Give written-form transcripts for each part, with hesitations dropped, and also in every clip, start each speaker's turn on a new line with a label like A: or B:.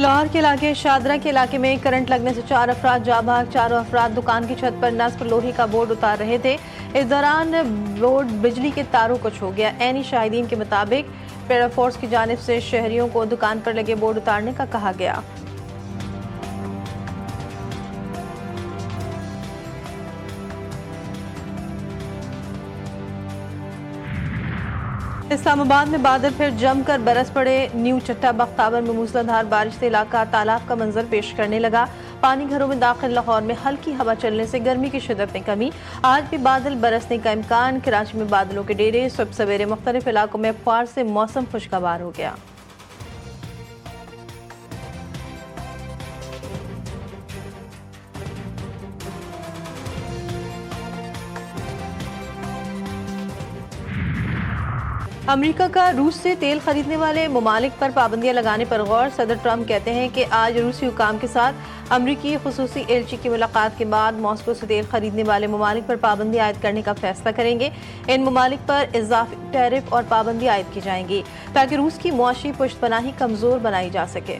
A: लाहौर के इलाके शादरा के इलाके में करंट लगने से 4 अफराद जाँ भाग। चारों अफराद दुकान की छत पर नस्ब लोहे का बोर्ड उतार रहे थे। इस दौरान बोर्ड बिजली के तारों को छू गया। ऐनी शाहिदीन के मुताबिक पैरा फोर्स की जानिब से शहरियों को दुकान पर लगे बोर्ड उतारने का कहा गया। इस्लामाबाद में बादल फिर जमकर बरस पड़े। न्यू चट्टा बख्तावर में मूसलाधार बारिश से इलाका तालाब का मंजर पेश करने लगा। पानी घरों में दाखिल। लाहौर में हल्की हवा चलने से गर्मी की शिद्दत में कमी। आज भी बादल बरसने का इम्कान। कराची में बादलों के डेरे। सुबह सवेरे मुख्तलिफ इलाकों में ख्वार से मौसम खुशगवार हो गया। अमेरिका का रूस से तेल खरीदने वाले ममालिक पर पाबंदियां लगाने पर गौर। सदर ट्रंप कहते हैं कि आज रूसी हुकाम के साथ अमरीकी खुसूसी एलची की मुलाकात के बाद मॉस्को से तेल खरीदने वाले ममालिक पर पाबंदी आयद करने का फैसला करेंगे। इन ममालिक पर इजाफी टैरिफ और पाबंदी आयद की जाएंगी ताकि रूस की मुआशी पुश्तपनाही कमजोर बनाई जा सके।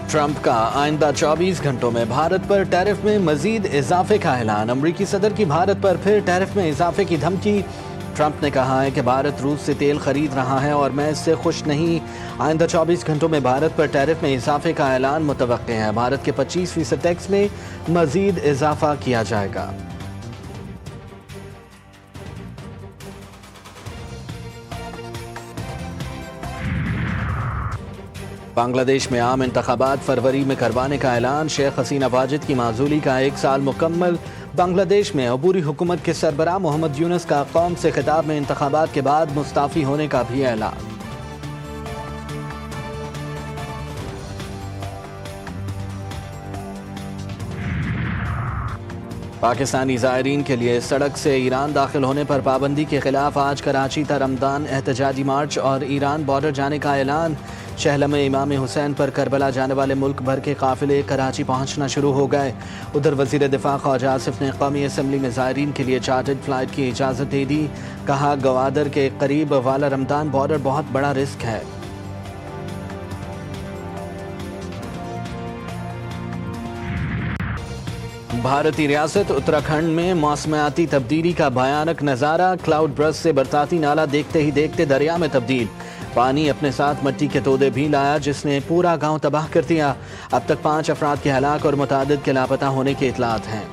B: ट्रंप का आइंदा 24 घंटों में भारत पर टैरिफ में मजीद इजाफे का ऐलान। अमरीकी सदर की भारत पर फिर टैरिफ में इजाफे की धमकी। ट्रंप ने कहा है कि भारत रूस से तेल खरीद रहा है और मैं इससे खुश नहीं। आइंदा 24 घंटों में भारत पर टैरिफ में इजाफे का ऐलान मुतवक्के है। भारत के 25% टैक्स में मजीद इजाफा किया जाएगा। बांग्लादेश में आम इंतखाबात फरवरी में करवाने का ऐलान। शेख हसीना वाजिद की माजूली का 1 साल मुकम्मल। बांग्लादेश में अबूरी हुकूमत के सरबराह मोहम्मद यूनुस का कौम से खिताब में इंतखाबात के बाद मुस्ताफी होने का भी ऐलान। पाकिस्तानी ज़ायरीन के लिए सड़क से ईरान दाखिल होने पर पाबंदी के खिलाफ आज कराची तक रमदान एहतजाजी मार्च और ईरान बॉर्डर जाने का ऐलान। शहला में इमाम हुसैन पर करबला जाने वाले मुल्क भर के काफिले कराची पहुंचना शुरू हो गए। उधर वज़ीर दिफा ख्वाजा आसिफ ने कौमी असम्बली में ज़ायरीन के लिए चार्टर्ड फ्लाइट की इजाज़त दे दी। कहा गवादर के करीब वाला रमदान बॉर्डर बहुत बड़ा रिस्क है। भारतीय रियासत उत्तराखंड में मौसमियाती तब्दीली का भयानक नज़ारा। क्लाउड ब्रस्ट से बरसाती नाला देखते ही देखते दरिया में तब्दील। पानी अपने साथ मिट्टी के तोदे भी लाया जिसने पूरा गांव तबाह कर दिया। अब तक 5 अफराद के हलाक और मुतादिद के लापता होने की इतलात हैं।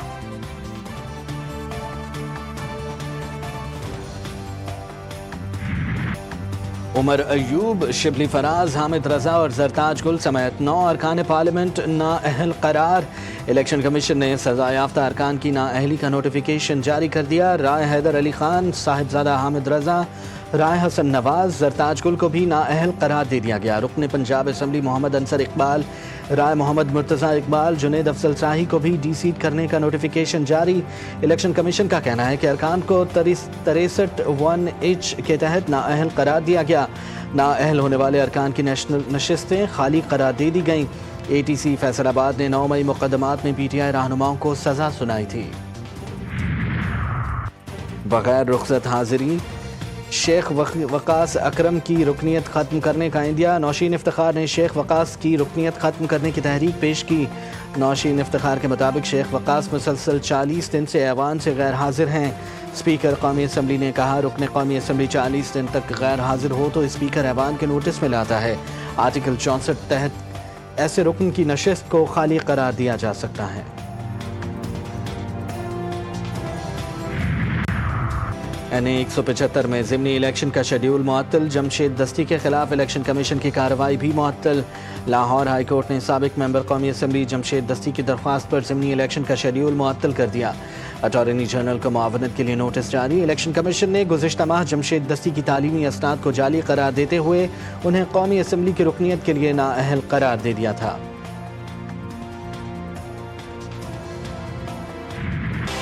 B: उमर अयूब, शिबली फराज, हामिद रजा और जरताज गुल समेत 9 अरकान पार्लियामेंट नाअहल करार। इलेक्शन कमीशन ने सजा याफ्ता अरकान की नाअहली का नोटिफिकेशन जारी कर दिया। राय हैदर अली खान, साहिबजादा हामिद रजा, राय हसन नवाज, जरताज गुल को भी नाअहल करार दे दिया गया। रुकन पंजाब असम्बली मोहम्मद अंसर इकबाल, राय मोहम्मद मुर्तज़ा इकबाल, जुनेद अफजल शाही को भी डीसीट करने का नोटिफिकेशन जारी। इलेक्शन कमीशन का कहना है कि अरकान को 63(1)H के तहत नाअहल करार दिया गया। नाअहल होने वाले अरकान की नेशनल नशिस्तें खाली करार दे दी गईं। ATC फैसलाबाद ने 9 मई मुकदमात में PTI रहनुमाओं को सजा सुनाई थी। बगैर रुखसत हाजिरी शेख वकास अकरम की रुकनीत ख़त्म करने का इंदिया। नौशीन इफ्तिखार ने शेख वकास की रुकनीत ख़त्म करने की तहरीक पेश की। नौशीन इफ्तिखार के मुताबिक शेख वकास मुसलसल 40 दिन से ऐवान से गैर हाजिर हैं। स्पीकर कौमी असम्बली ने कहा रुकन कौमी असम्बली 40 दिन तक गैर हाजिर हो तो स्पीकर ऐवान के नोटिस में लाता है। आर्टिकल 64 तहत ऐसे रुकन की नशिस्त को खाली करार दिया जा सकता है। NA 175 में ज़िमनी इलेक्शन का शेड्यूल मुअत्तल। जमशेद दस्ती के खिलाफ इलेक्शन कमीशन की कार्रवाई भी मुअत्तल। लाहौर हाई कोर्ट ने साबिक मेंबर कौमी असम्बली जमशेद दस्ती की दरख्वास्त पर ज़िमनी इलेक्शन का शेड्यूल मुअत्तल कर दिया। अटॉर्नी जनरल को मुआवनत के लिए नोटिस जारी। इलेक्शन कमीशन ने गुज़िश्ता माह जमशेद दस्ती की तालीमी असनाद को जाली करार देते हुए उन्हें कौमी असम्बली की रुकनीत के लिए नाअहल करार दे दिया था।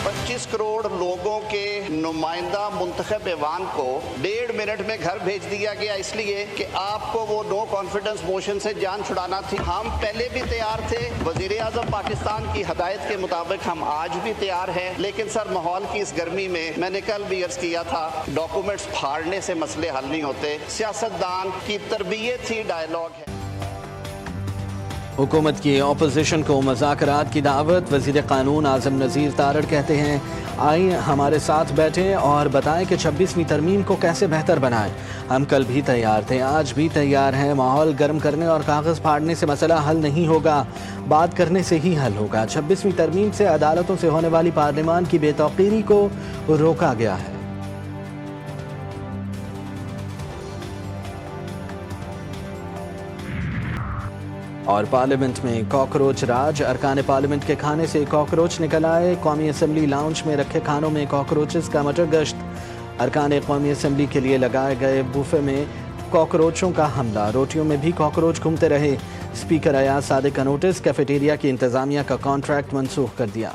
C: 25 करोड़ लोगों के नुमाइंदा मुंतखब ऐवान को 1.5 मिनट में घर भेज दिया गया, इसलिए कि आपको वो नो कॉन्फिडेंस मोशन से जान छुड़ाना थी। हम पहले भी तैयार थे, वजीर आज़म पाकिस्तान की हदायत के मुताबिक हम आज भी तैयार हैं, लेकिन सर माहौल की इस गर्मी में मैंने कल भी अर्ज किया था, डॉक्यूमेंट्स फाड़ने से मसले हल नहीं होते। सियासतदान की तरबियत ही डायलॉग है।
B: हुकूमत की अपोजिशन को मुज़ाकरात की दावत। वज़ीर क़ानून आज़म नज़ीर तारड़ कहते हैं, आइए हमारे साथ बैठें और बताएं कि 26वीं तरमीम को कैसे बेहतर बनाएं। हम कल भी तैयार थे, आज भी तैयार हैं। माहौल गर्म करने और कागज़ फाड़ने से मसला हल नहीं होगा, बात करने से ही हल होगा। 26वीं तरमीम से अदालतों से होने वाली पार्लिमान की बेतौकीरी को रोका गया है। और पार्लियामेंट में कॉकरोच राज। अरकान पार्लियामेंट के खाने से कॉकरोच निकल आए। कौमी असम्बली लाउंज में रखे खानों में कॉकरोचेस का मटर गश्त। अरकान कौमी असम्बली के लिए लगाए गए बुफे में कॉकरोचों का हमला। रोटियों में भी कॉकरोच घूमते रहे। स्पीकर अयाज सादिक का नोटिस। कैफेटेरिया की इंतजामिया का कॉन्ट्रैक्ट मनसूख कर दिया।